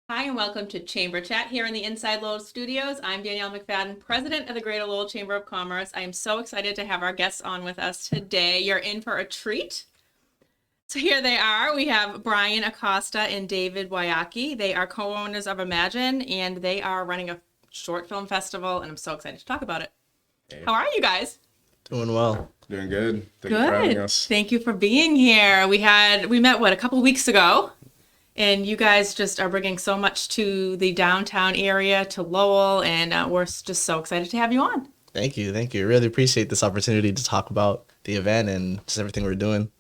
Hi, and welcome to Chamber Chat here in the Inside Lowell Studios. I'm Danielle McFadden, president of the Greater Lowell Chamber of Commerce. I am so excited to have our guests on with us today. You're in for a treat. So here they are. We have Bryan, Acosta, and David Waiyaki. They are co-owners of Imag9ne, and they are running a short film festival, and I'm so excited to talk about it. How are you guys? Doing well. Doing good. Thank you for having us. Thank you for being here. We met, a couple weeks ago? And you guys just are bringing so much to the downtown area, to Lowell, and we're just so excited to have you on. Thank you. Really appreciate this opportunity to talk about the event and just everything we're doing.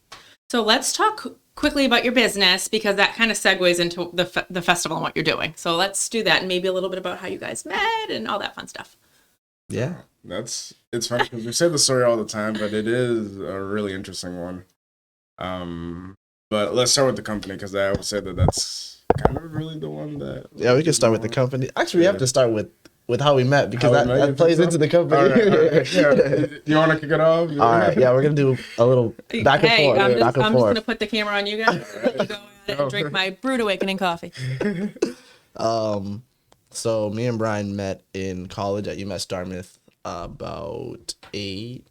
So let's talk quickly about your business, because that kind of segues into the festival and what you're doing. So let's do that, and maybe a little bit about how you guys met and all that fun stuff. Yeah. It's funny because we say the story all the time, but it is a really interesting one. But let's start with the company, because I would say that's kind of really the one that... Yeah, we can start with the company. Actually, we have to start with how we met, because that plays into the company. All right. Yeah. You want to kick it off? All right. Yeah, we're going to do a little back and forth. I'm just going to put the camera on you guys. Go at it and drink my Brewed Awakening coffee. So me and Bryan met in college at UMass Dartmouth about 8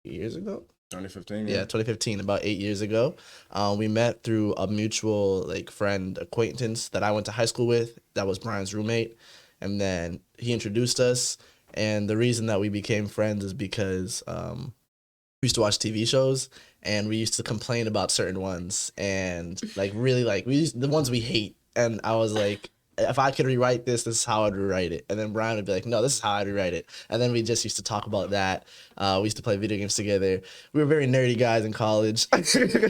years ago. 2015. Yeah, 2015, about 8 years ago. We met through a mutual friend acquaintance that I went to high school with. That was Bryan's roommate, and then he introduced us. And the reason that we became friends is because we used to watch TV shows, and we used to complain about certain ones, and the ones we hate. And I was like, if I could rewrite this is how I'd rewrite it. And then Bryan would be like, no, this is how I'd rewrite it. And then we just used to talk about that. We used to play video games together. We were very nerdy guys in college. I was trying to be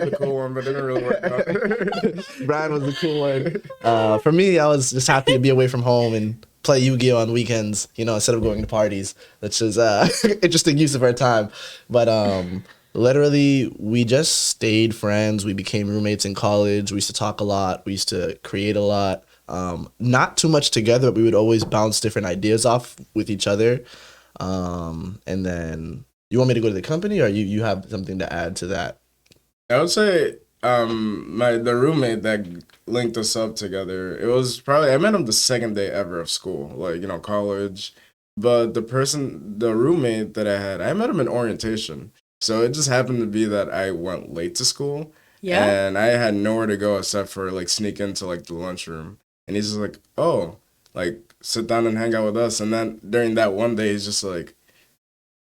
the cool one, but it didn't really work out. Bryan was the cool one. For me, I was just happy to be away from home and play Yu-Gi-Oh! On weekends, instead of going to parties, which is interesting use of our time. But literally, we just stayed friends. We became roommates in college. We used to talk a lot. We used to create a lot. Not too much together, but we would always bounce different ideas off with each other. And then, you want me to go to the company, or you have something to add to that? I would say the roommate that linked us up together, it was probably, I met him the second day ever of school, college. But the roommate that I met him in orientation. So it just happened to be that I went late to school. Yeah. And I had nowhere to go except for sneak into the lunchroom. And he's just like, oh, sit down and hang out with us. And then during that one day, he's just like,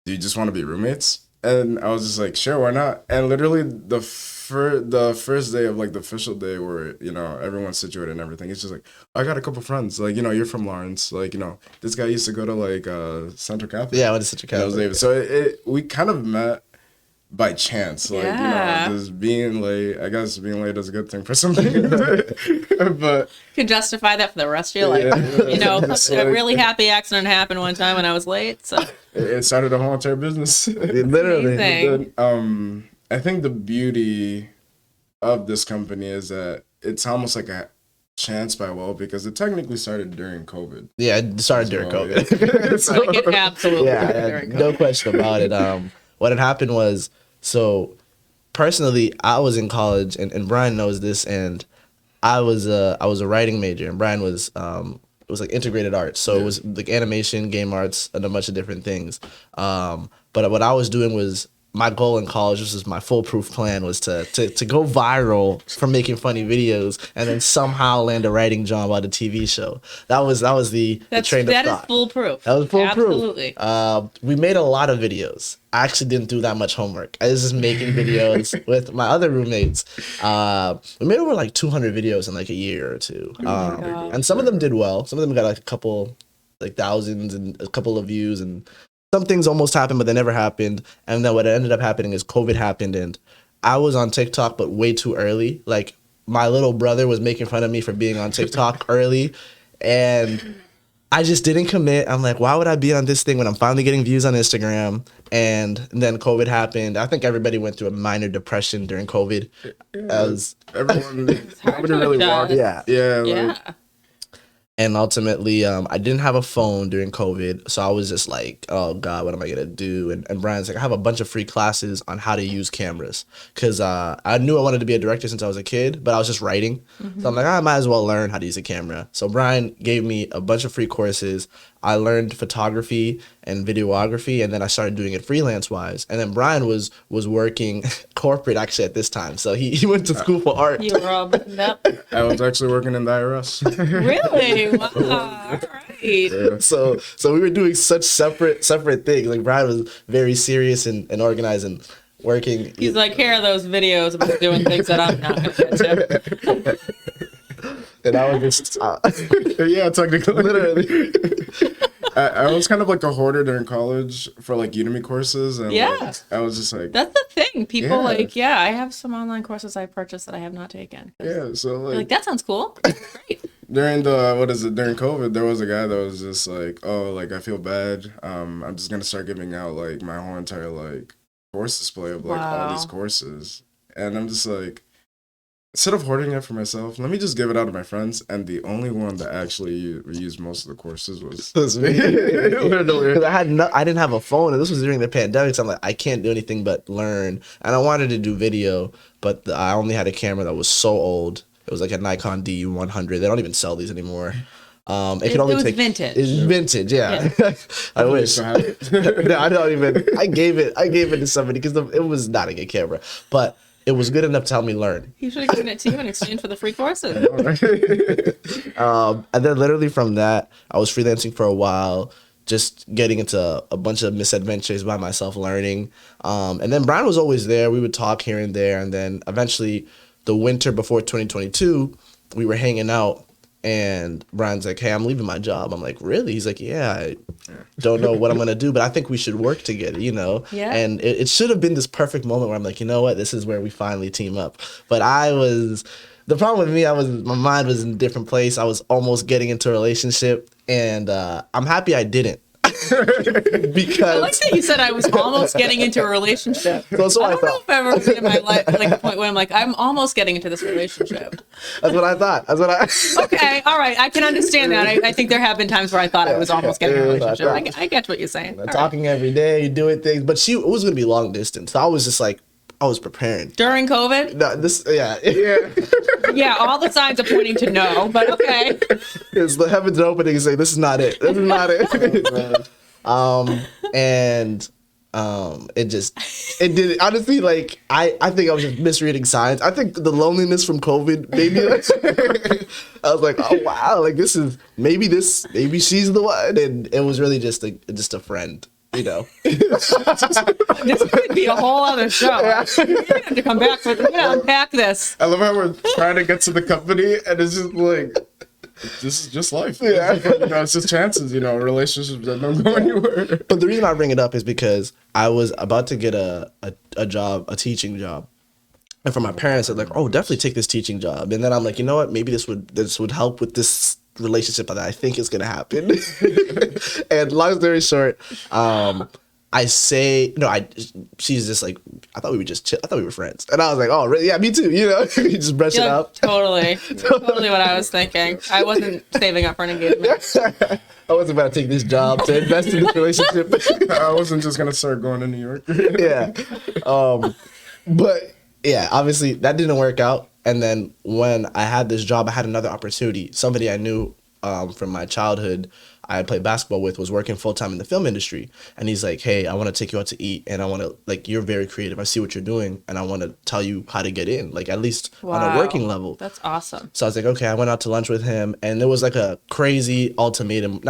do you just want to be roommates? And I was just like, sure, why not? And literally the first day of the official day where, everyone's situated and everything, it's just like, I got a couple friends. You're from Lawrence. This guy used to go to Central Catholic. Yeah, I went to Central Catholic. So we kind of met by chance, just being late. I guess being late is a good thing for some people. But You can justify that for the rest of your life. A really happy accident happened one time when I was late. So it started a whole entire business. Literally. Amazing. I think the beauty of this company is that it's almost like a chance by because it technically started during COVID. Yeah, it started during COVID. It absolutely during COVID. No question about it. What had happened was, so personally, I was in college, and Bryan knows this, and I was a writing major, and Bryan was it was integrated arts, so it was animation, game arts, and a bunch of different things. But what I was doing was, my goal in college, this was my foolproof plan, was to go viral from making funny videos and then somehow land a writing job on a TV show. That was the train of thought. That is foolproof. That was foolproof. Absolutely. We made a lot of videos. I actually didn't do that much homework. I was just making videos with my other roommates. We made over 200 videos in a year or two. And some of them did well. Some of them got a couple thousands and a couple of views, and some things almost happened, but they never happened. And then what ended up happening is COVID happened, and I was on TikTok, but way too early. My little brother was making fun of me for being on TikTok early, and I just didn't commit. I'm like, why would I be on this thing when I'm finally getting views on Instagram? And then COVID happened. I think everybody went through a minor depression during COVID. Nobody really walked. Yeah. Yeah. And ultimately, I didn't have a phone during COVID, so I was just like, "Oh God, what am I gonna do?" And Brian's like, "I have a bunch of free classes on how to use cameras," because I knew I wanted to be a director since I was a kid, but I was just writing. So I'm like, I might as well learn how to use a camera. So Brian gave me a bunch of free courses. I learned photography and videography, and then I started doing it freelance wise. And then Brian was working corporate actually at this time, so he went to school for art. You were all buttoned up. I was actually working in the IRS. Really? Wow. All right. Yeah. So we were doing such separate things. Like Brian was very serious and organized and working. He's like, here are those videos about doing things that I'm not going to get to. And I was just Yeah, technically. literally. I was kind of like a hoarder during college for like Udemy courses, and Yeah. like, I was just like, That's the thing. People Yeah. like, yeah, I have some online courses I purchased that I have not taken. yeah. So You're like, like that sounds cool. Great. during during COVID, there was a guy that was just like, oh, like I feel bad. I'm just gonna start giving out like my whole entire like course display of like all these Wow. courses, and I'm just like, instead of hoarding it for myself, let me just give it out to my friends. And the only one that actually used most of the courses was It was me. Because I didn't have a phone, and this was during the pandemic. So I'm like, I can't do anything but learn. And I wanted to do video, but I only had a camera that was so old. It was like a Nikon D100. They don't even sell these anymore. It could only was take vintage. It's vintage, yeah. I wish. So happy. No, I don't even. I gave it to somebody because it was not a good camera, but it was good enough to help me learn. He should have given it to you in exchange for the free courses. And then literally from that, I was freelancing for a while, just getting into a bunch of misadventures by myself, learning. And then Brian was always there. We would talk here and there. And then eventually, the winter before 2022, we were hanging out. And Brian's like, "Hey, I'm leaving my job." I'm like, "Really?" He's like, "Yeah, I don't know what I'm going to do, but I think we should work together, you know?" Yeah. And it should have been this perfect moment where I'm like, you know what? This is where we finally team up. But the problem with me, my mind was in a different place. I was almost getting into a relationship, and I'm happy I didn't. I like Because that you said I was almost getting into a relationship. so I I don't know thought. if I've ever been in my life like the point where I'm like, I'm almost getting into this relationship. That's what I thought. That's what I. Okay, all right, I can understand that. I think there have been times where I thought I was almost getting in a relationship. I get what you're saying. All right. Talking every day, doing things, but it was gonna be long distance. So I was just like, I was preparing. During COVID, No, yeah. yeah, all the signs are pointing to no, but okay. It's the heavens are opening and say, "This is not it. This is not it." It did honestly, like I think I was just misreading signs. I think the loneliness from COVID made me like, I was like, oh wow, like maybe she's the one, and it was really just a friend, you know. This could be a whole other show. You're gonna have to come back for. We're gonna unpack this. I love how we're trying to get to the company, and it's just like, this is just life. Yeah. It's just chances, relationships that don't go anywhere. But the reason I bring it up is because I was about to get a job, a teaching job. And from my parents, they're like, "Oh, definitely take this teaching job." And then I'm like, you know what? Maybe this would help with this relationship that I think is gonna happen. And long story short, she's just like, I thought we were just chill. I thought we were friends. And I was like, oh, really? Yeah, me too. You just brush it up. Totally what I was thinking. I wasn't saving up for an engagement. I wasn't about to take this job to invest in this relationship. I wasn't just gonna start going to New York. Yeah. But yeah, obviously that didn't work out. And then when I had this job, I had another opportunity. Somebody I knew from my childhood I had played basketball with was working full time in the film industry. And he's like, "Hey, I want to take you out to eat, and I want to, like, you're very creative. I see what you're doing, and I want to tell you how to get in, like, at least on a working level." That's awesome. So I was like, okay, I went out to lunch with him, and there was like a crazy not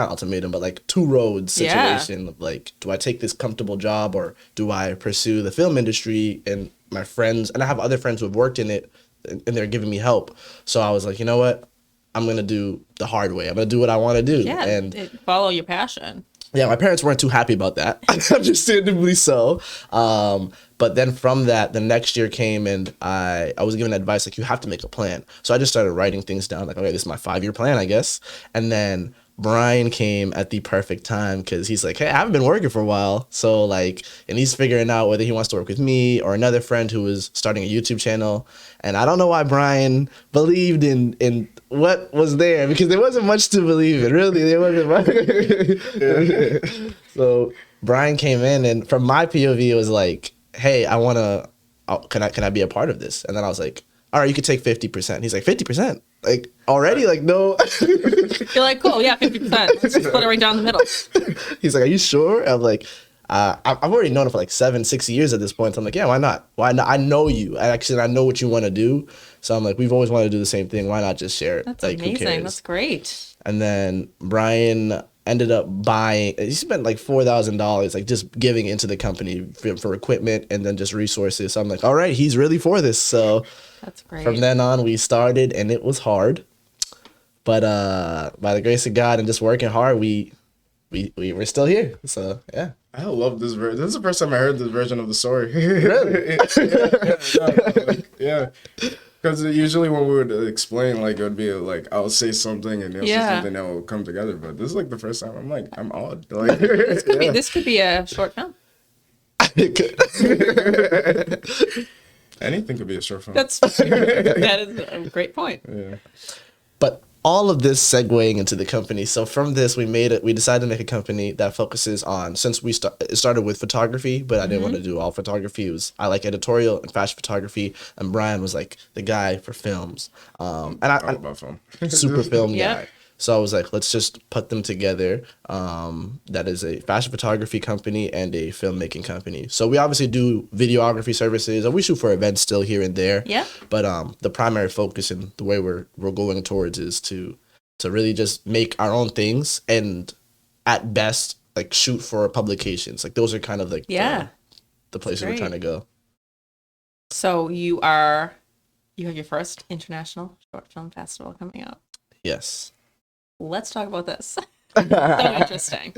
ultimatum, but like two roads situation. Yeah. Like, do I take this comfortable job, or do I pursue the film industry? And my friends, and I have other friends who have worked in it, and they're giving me help. So I was like, you know what? I'm going to do the hard way. I'm going to do what I want to do. Yeah, and follow your passion. Yeah, my parents weren't too happy about that, understandably so. But then from that, the next year came, and I was given advice, like, you have to make a plan. So I just started writing things down, like, okay, this is my 5-year plan, I guess. And then Bryan came at the perfect time because he's like, hey, I haven't been working for a while. So like, and he's figuring out whether he wants to work with me or another friend who was starting a YouTube channel. And I don't know why Bryan believed in what was there, because there wasn't much to believe in. Really, there wasn't much. So Bryan came in, and from my POV, it was like, hey, I want to, can I be a part of this? And then I was like, all right, you could take 50%. He's like, 50%? Like, already? Like, no. You're like, cool, yeah, 50%. Let's just split it right down the middle. He's like, are you sure? I'm like, I've already known him for like 6 years at this point. So I'm like, yeah, why not? Why not? I know you. I know what you want to do. So I'm like, we've always wanted to do the same thing. Why not just share it? That's like, amazing. who cares? That's great. And then Bryan ended up buying, he spent like $4,000 like just giving into the company for equipment and then just resources. So I'm like, all right, he's really for this. So that's great. From then on, we started, and it was hard, but by the grace of God and just working hard, we were still here. So yeah. I love this version. This is the first time I heard this version of the story. Really? Yeah. Because usually when we would explain, like, it would be like, I'll say something and you'll say something that will come together. But this is like the first time I'm like, I'm awed. Like, this could be a short film. It could. Anything could be a short film. That is a great point. Yeah. But all of this segueing into the company. So from this, we decided to make a company that focuses on, since it started with photography, but I didn't want to do all photography. I like editorial and fashion photography, and Bryan was like the guy for films. And All about film. Super film Yep. guy. So I was like, let's just put them together. That is a fashion photography company and a filmmaking company. So we obviously do videography services, and we shoot for events still here and there. Yeah. But the primary focus and the way we're going towards is to really just make our own things, and at best like shoot for publications. Like those are kind of like the places we're trying to go. So you have your first international short film festival coming up. Yes. Let's talk about this. So interesting.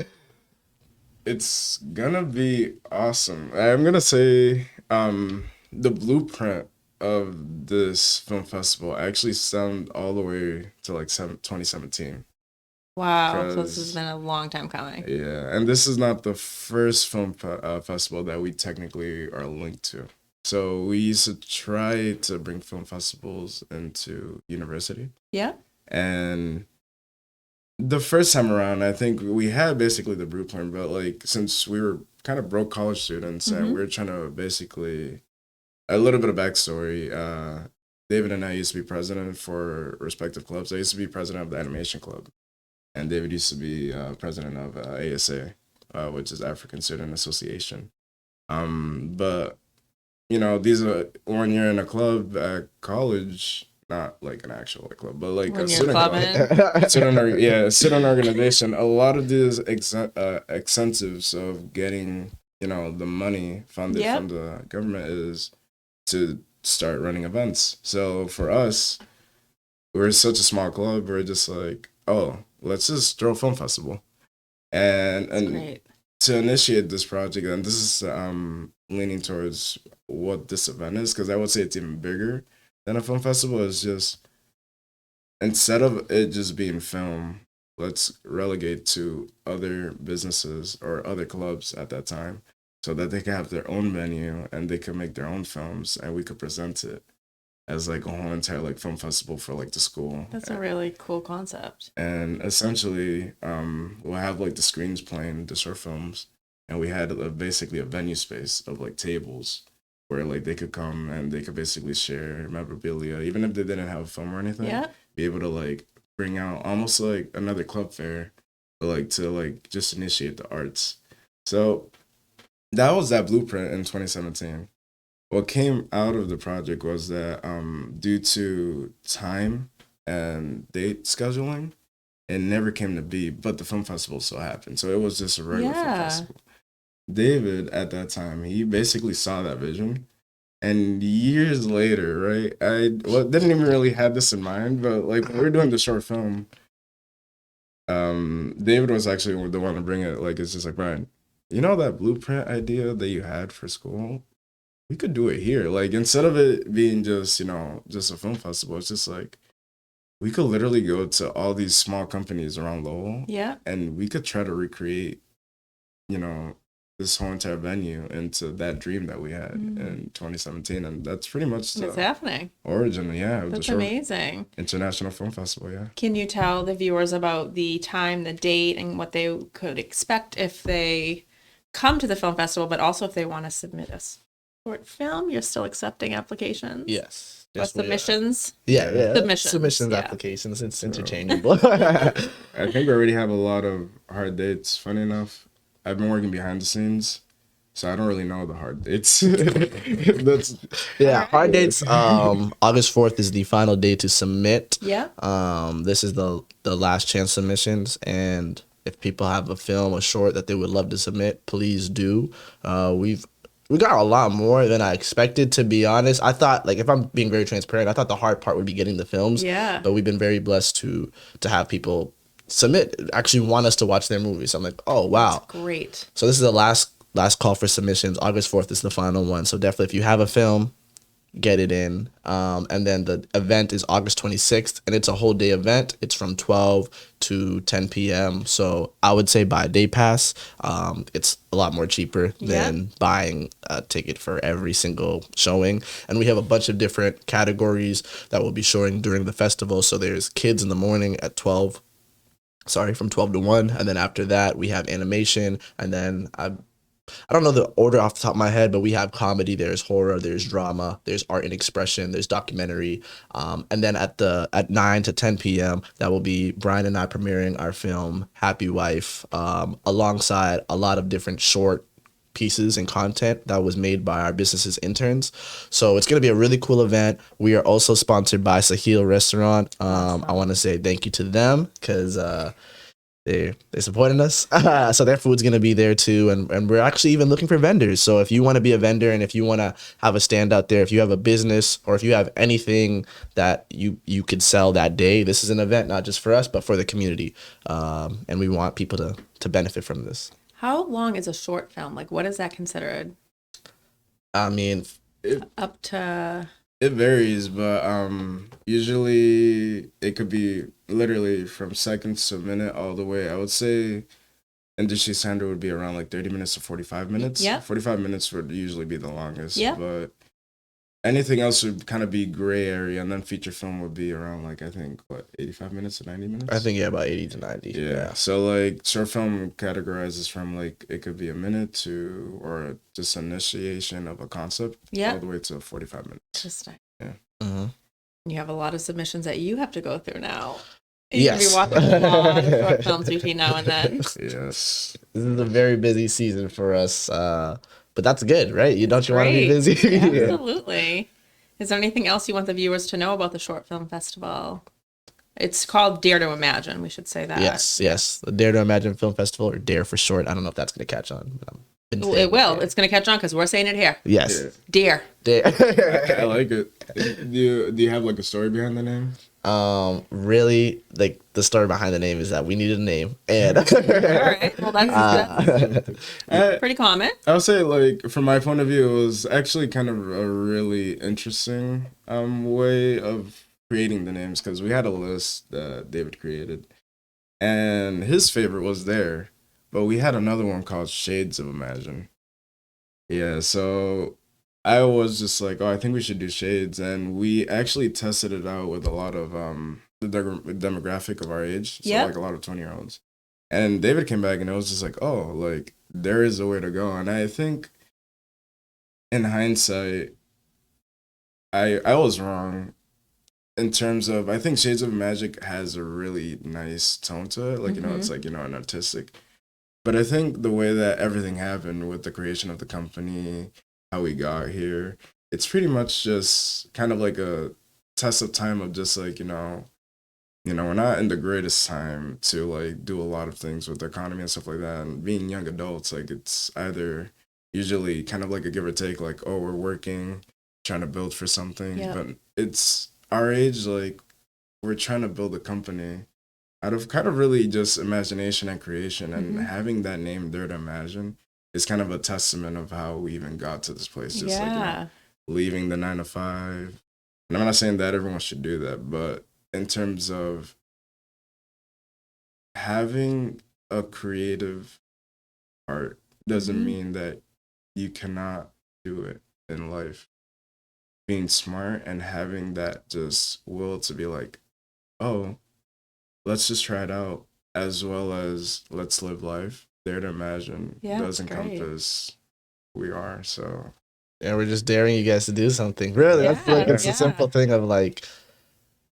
It's gonna be awesome. I'm gonna say the blueprint of this film festival actually stemmed all the way to like 2017. Wow. So this has been a long time coming. Yeah, and this is not the first film festival that we technically are linked to. So we used to try to bring film festivals into university. Yeah. And the first time around, I think we had basically the blueprint, but like since we were kind of broke college students and we were trying to basically, a little bit of backstory. David and I used to be president for respective clubs. I used to be president of the animation club, and David used to be president of ASA, which is African Student Association. But you know, these are 1 year in a club at college. Not like an actual club, but like a student club. Student organization. A lot of these incentives of getting, you know, the money funded from the government is to start running events. So for us, we're such a small club. We're just like, oh, let's just throw a film festival, and to initiate this project. And this is leaning towards what this event is, because I would say it's even bigger than a film festival. Is just, instead of it just being film, let's relegate to other businesses or other clubs at that time, so that they can have their own menu and they can make their own films, and we could present it as like a whole entire like film festival for like the school. That's a really cool concept. And essentially, we'll have like the screens playing the short films, and we had basically a venue space of like tables where like they could come and they could basically share memorabilia, even if they didn't have a film or anything. Yeah. Be able to like bring out almost like another club fair, but like to like just initiate the arts. So that was that blueprint in 2017. What came out of the project was that due to time and date scheduling, it never came to be, but the film festival still happened. So it was just a regular film festival. David, at that time, he basically saw that vision. And years later, right, didn't even really have this in mind, but like when we were doing the short film, David was actually the one to bring it. Like, it's just like, Bryan, you know that blueprint idea that you had for school? We could do it here. Like, instead of it being just, you know, just a film festival, it's just like, we could literally go to all these small companies around Lowell, Yeah. and we could try to recreate, you know, this whole entire venue into that dream that we had in 2017, and that's pretty much It's the happening. origin, yeah, of the That's short amazing. international film festival, yeah. Can you tell the viewers about the time, the date, and what they could expect if they come to the film festival, but also if they want to submit a short film? You're still accepting applications? Yes. Or Yes, we are. submissions? Yeah. Submissions, yeah. Applications. It's interchangeable. I think we already have a lot of hard dates. Funny enough, I've been working behind the scenes, so I don't really know the hard dates. That's Hard dates. August 4th is the final day to submit. Yeah. This is the last chance submissions, and if people have a film or short that they would love to submit, please do. We got a lot more than I expected, to be honest. I thought, like, if I'm being very transparent, I thought the hard part would be getting the films. Yeah. But we've been very blessed to have people submit, actually want us to watch their movies. So I'm like, oh wow, Great. so this is the last call for submissions. August 4th is the final one. So definitely, if you have a film, get it in. And then the event is August 26th, and it's a whole day event. It's from 12 to 10 p.m. So I would say buy a day pass. It's a lot more cheaper than buying a ticket for every single showing. And we have a bunch of different categories that will be showing during the festival. So there's kids in the morning at from 12 to 1. And then after that, we have animation. And then I don't know the order off the top of my head, but we have comedy, there's horror, there's drama, there's art and expression, there's documentary. And then at 9 to 10 p.m., that will be Bryan and I premiering our film, Happy Wife, alongside a lot of different short pieces and content that was made by our business's interns. So it's going to be a really cool event. We are also sponsored by Sahil Restaurant. I want to say thank you to them because they're supporting us. So their food's going to be there too. And we're actually even looking for vendors. So if you want to be a vendor and if you want to have a stand out there, if you have a business or if you have anything that you could sell that day, this is an event not just for us, but for the community. And we want people to benefit from this. How long is a short film? Like, what is that considered? I mean, Up to... It varies, but usually it could be literally from seconds to a minute all the way. I would say industry standard would be around like 30 minutes to 45 minutes. Yeah. 45 minutes would usually be the longest. Yeah. But anything else would kind of be gray area, and then feature film would be around like, I think, 85 minutes to 90 minutes? I think, about 80 to 90. Yeah. So like short film categorizes from like, it could be a minute to, or just initiation of a concept all the way to 45 minutes. Interesting. Yeah. Mm-hmm. You have a lot of submissions that you have to go through now. Yes. You're watching a lot of short films between now and then. Yes. This is a very busy season for us. But that's good, right? Don't you want to be busy? Absolutely. Is there anything else you want the viewers to know about the Short Film Festival? It's called Dare to Imagine. We should say that. Yes. The Dare to Imagine Film Festival, or Dare for short. I don't know if that's going to catch on. But it will. It's going to catch on because we're saying it here. Yes. Yeah. Dare. I like it. Do you have like a story behind the name? Really, like the story behind the name is that we needed a name, and all right. Well, that's pretty common. I would say, like, from my point of view, it was actually kind of a really interesting way of creating the names, because we had a list that David created, and his favorite was there, but we had another one called Shades of Imagine. Yeah, so I was just like, oh, I think we should do Shades, and we actually tested it out with a lot of the demographic of our age, so like a lot of 20-year-olds. And David came back and it was just like, oh, like there is a way to go. And I think in hindsight, I was wrong in terms of, I think Shades of Magic has a really nice tone to it, like, you know, it's like, you know, an artistic. But I think the way that everything happened with the creation of the company, how we got here, it's pretty much just kind of like a test of time of just like, you know, we're not in the greatest time to like do a lot of things with the economy and stuff like that. And being young adults, like it's either usually kind of like a give or take, like, oh, we're working, trying to build for something. But it's our age, like we're trying to build a company out of kind of really just imagination and creation. And having that name, Dare to Imagine, is kind of a testament of how we even got to this place. Just like, you know, leaving the 9 to 5. And I'm not saying that everyone should do that, but in terms of having a creative art doesn't mean that you cannot do it in life. Being smart and having that just will to be like, oh, let's just try it out, as well as let's live life. Dare to imagine does encompass who we are. So, and we're just daring you guys to do something. Really, I feel like it's a simple thing of like,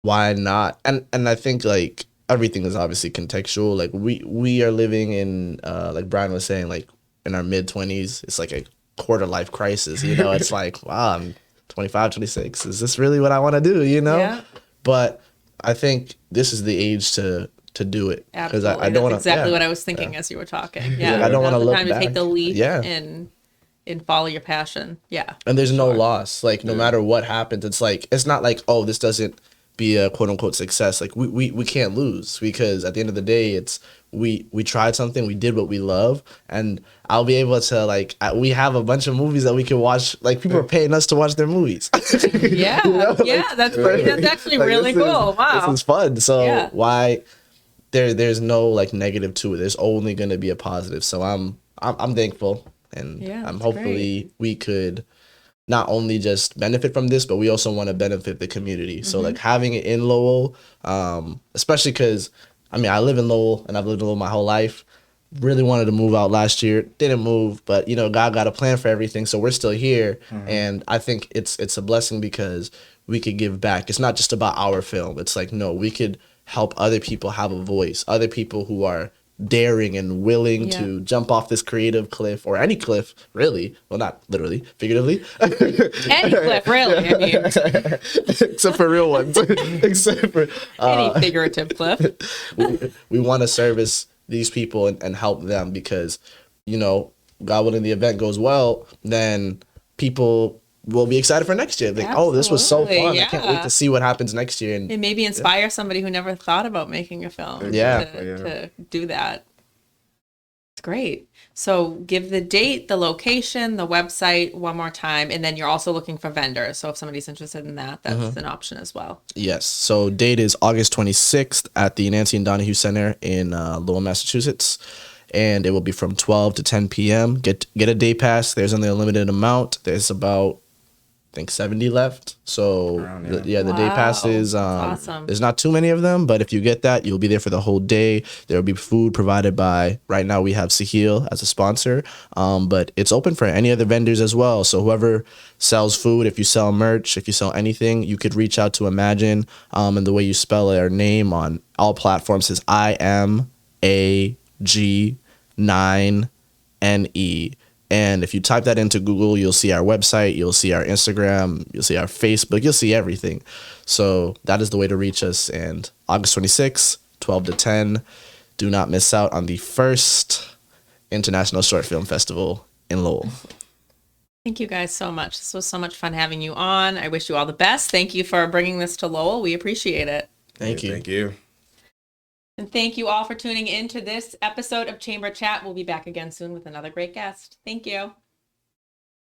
why not? And I think like everything is obviously contextual. Like we are living in like Bryan was saying, like in our mid-20s. It's like a quarter life crisis. You know, it's like, wow, I'm 25, 26. Is this really what I want to do? You know, but I think this is the age to do it, because I don't want to. Exactly what I was thinking as you were talking. Yeah, I don't want to look time back. to take the leap. And follow your passion. Yeah. And there's no loss. Like no matter what happens, it's like it's not like, oh, this doesn't be a quote unquote success. Like we can't lose, because at the end of the day, it's we tried something, we did what we love, and I'll be able to like we have a bunch of movies that we can watch. Like people are paying us to watch their movies. Yeah, you know? That's actually like, really cool. Wow, this is fun. So why there's no like negative to it. There's only going to be a positive. So I'm thankful. And I'm hopefully we could not only just benefit from this, but we also want to benefit the community. So like having it in Lowell, especially because I mean I live in Lowell and I've lived in Lowell my whole life. Really wanted to move out last year, didn't move, but you know God got a plan for everything, so we're still here. And I think it's a blessing because we could give back. It's not just about our film. It's like no, we could help other people have a voice, other people who are daring and willing to jump off this creative cliff, or any cliff, really. Well, not literally, figuratively. Any cliff, really. I mean, except for real ones. Except for any figurative cliff. We want to service these people and help them, because, you know, God willing, the event goes well, then people will be excited for next year. Like, oh, this was so fun. I can't wait to see what happens next year. And maybe inspire somebody who never thought about making a film to do that. It's great. So give the date, the location, the website one more time, and then you're also looking for vendors. So if somebody's interested in that, that's an option as well. Yes. So date is August 26th at the Nancy and Donahue Center in Lowell, Massachusetts. And it will be from 12 to 10 p.m. Get a day pass. There's only a limited amount. There's about, I think, 70 left. So the day passes. Awesome. There's not too many of them, but if you get that, you'll be there for the whole day. There will be food provided by, right now we have Sahil as a sponsor, but it's open for any other vendors as well. So whoever sells food, if you sell merch, if you sell anything, you could reach out to Imag9ne, and the way you spell their name on all platforms is Imag9ne. And if you type that into Google, you'll see our website, you'll see our Instagram, you'll see our Facebook, you'll see everything. So that is the way to reach us. And August 26th, 12 to 10, do not miss out on the first International Short Film Festival in Lowell. Thank you guys so much. This was so much fun having you on. I wish you all the best. Thank you for bringing this to Lowell. We appreciate it. Thank you. Thank you. And thank you all for tuning in to this episode of Chamber Chat. We'll be back again soon with another great guest. Thank you.